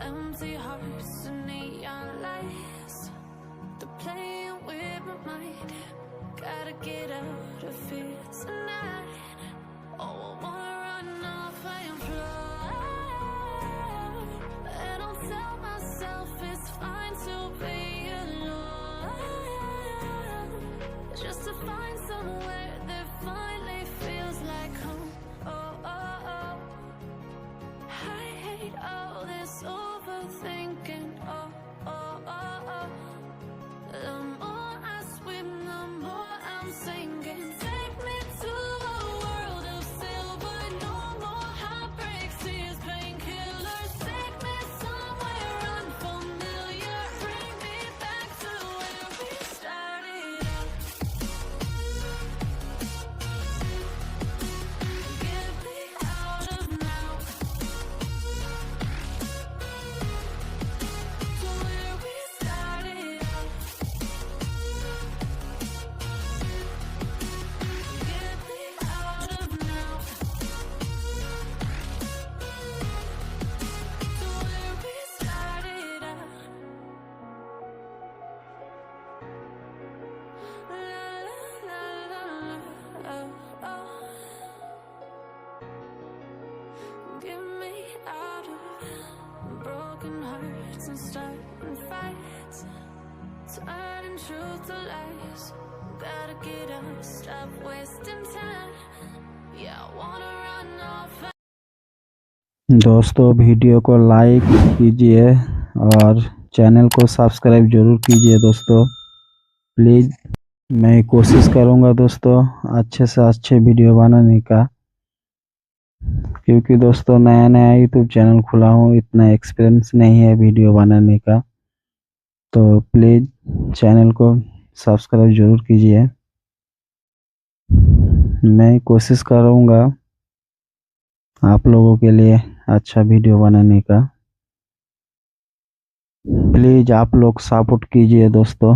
Empty hearts and neon lights, they're playing with my mind. Gotta get out of here tonight. Oh, I wanna run off and fly. And I'll tell myself it's fine to be alone, just to find somewhere that finally feels like home. Oh, oh, oh. I hate all this overthinking. Oh, oh, oh, oh. The more I swim, the more I'm sinking. Take me to a world of silver. No more heartbreaks, tears, painkillers. Take me somewhere unfamiliar. Bring me back to where we started out. Get me out of now, to where we started out. Get me out of now, to where we started out. La la la la, oh, oh. Get me out of broken hearts and starting fights, turning truth to lies. Gotta get up, stop wasting time. Yeah, I wanna run off. दोस्तों video को like कीजिए और channel को subscribe जरूर कीजिए दोस्तों please. मैं कोशिश करूंगा दोस्तों अच्छे से अच्छे वीडियो बनाने का, क्योंकि दोस्तों नया नया यूट्यूब चैनल खुला हूं, इतना एक्सपीरियंस नहीं है वीडियो बनाने का। तो प्लीज़ चैनल को सब्सक्राइब जरूर कीजिए। मैं कोशिश करूंगा आप लोगों के लिए अच्छा वीडियो बनाने का। प्लीज़ आप लोग सपोर्ट कीजिए दोस्तों।